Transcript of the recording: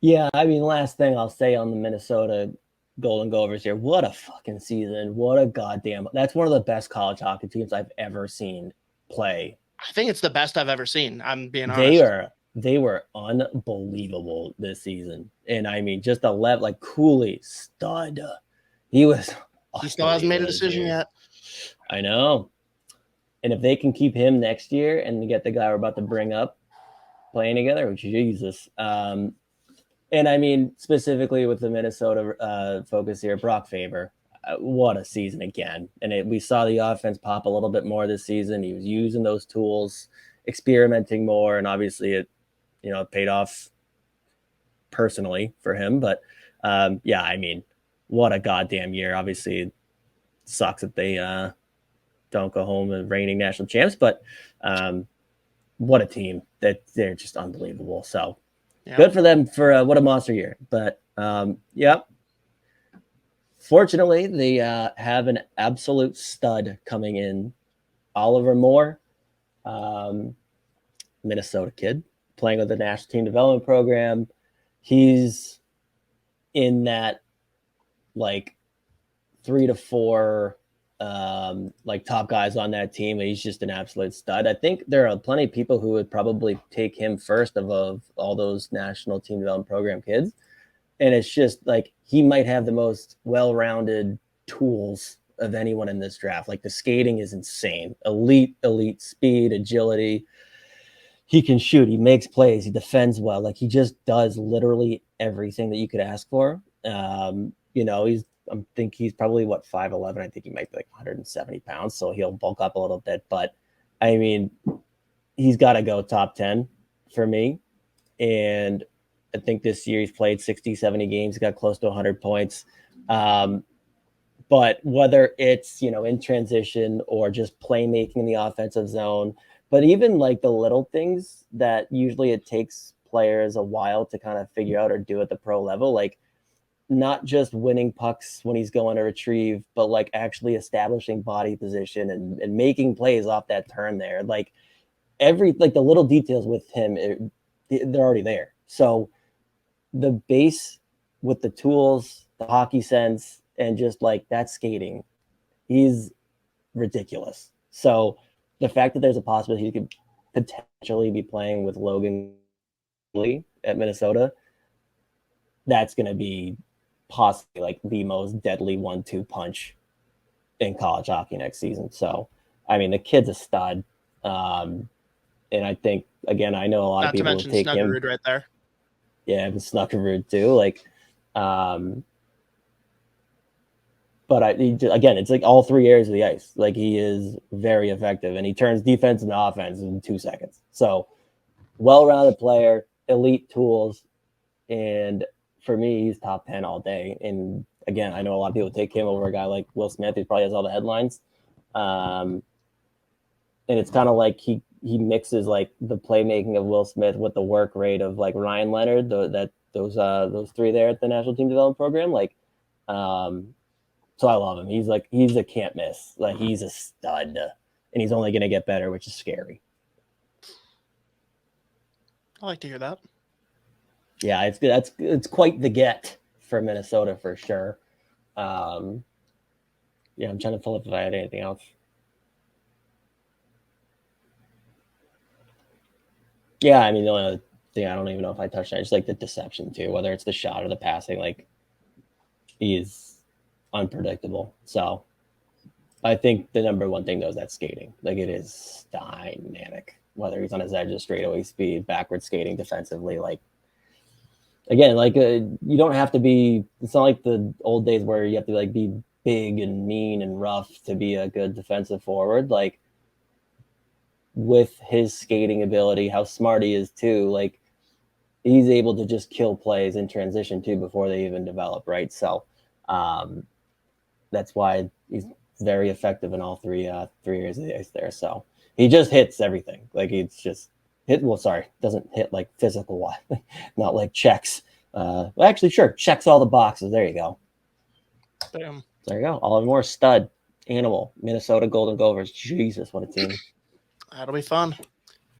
Yeah, I mean, last thing I'll say on the Minnesota Golden Gophers here. What a fucking season. What a goddamn. That's one of the best college hockey teams I've ever seen play. I think it's the best I've ever seen. I'm being They honest. are they were unbelievable this season. And I mean, just 11, like Cooley, stud. He was He still hasn't made a unbelievable this decision year. yet. I know. And if they can keep him next year and get the guy we're about to bring up playing together, Jesus. And I mean, specifically with the Minnesota focus here, Brock Faber, what a season again. And we saw the offense pop a little bit more this season. He was using those tools, experimenting more, and obviously it paid off personally for him. But yeah, I mean, what a goddamn year. Obviously, it sucks that they don't go home and reigning national champs, but what a team. That they're just unbelievable. So good for them for what a monster year. But yeah, fortunately, they have an absolute stud coming in, Oliver Moore, Minnesota kid, playing with the national team development program. He's in that like 3 to 4 like top guys on that team. He's just an absolute stud. I think there are plenty of people who would probably take him first of all those national team development program kids. And it's just like he might have the most well-rounded tools of anyone in this draft. Like the skating is insane. Elite speed, agility. He can shoot. He makes plays. He defends well. Like he just does literally everything that you could ask for. I think he's probably 5'11". I think he might be like 170 pounds, so he'll bulk up a little bit. But I mean, he's got to go top 10 for me. And I think this year he's played 60, 70 games. He got close to 100 points. But whether it's, in transition or just playmaking in the offensive zone, but even like the little things that usually it takes players a while to kind of figure out or do at the pro level, like not just winning pucks when he's going to retrieve, but like actually establishing body position and making plays off that turn there. Like the little details with him, they're already there. So the base with the tools, the hockey sense, and just like that skating, he's ridiculous. So the fact that there's a possibility he could potentially be playing with Logan Lee at Minnesota, that's going to be possibly like the most deadly 1-2 punch in college hockey next season. So, I mean, the kid's a stud. And I think, again, I know a lot of people will take him. Right there. Yeah, and Snuggerud too. Like, but again, it's like all 3 areas of the ice. Like he is very effective, and he turns defense into offense in 2 seconds. So, well-rounded player, elite tools, and for me, he's top 10 all day. And again, I know a lot of people take him over a guy like Will Smith, who probably has all the headlines. And it's kind of like he mixes like the playmaking of Will Smith with the work rate of like Ryan Leonard, those 3 there at the National Team Development Program. Like, so I love him. He's a can't miss. Like he's a stud, and he's only going to get better, which is scary. I like to hear that. Yeah, it's quite the get for Minnesota for sure. Yeah, I'm trying to pull up if I had anything else. Yeah, I mean, the only other thing I don't even know if I touched on, just like the deception too, whether it's the shot or the passing, like he's unpredictable. So I think the number one thing though is that skating. Like it is dynamic, whether he's on his edge of straightaway speed, backward skating defensively. Like again, like you don't have to be. It's not like the old days where you have to like be big and mean and rough to be a good defensive forward. Like with his skating ability, how smart he is too. Like he's able to just kill plays in transition too before they even develop, right? So that's why he's very effective in all 3 areas of the ice there. So he just hits everything. Like he's just doesn't hit like physical, not like checks. Well, actually, sure, checks all the boxes. There you go. Damn. There you go. Oliver Moore, stud, animal, Minnesota Golden Gophers. Jesus, what a team. That'll be fun.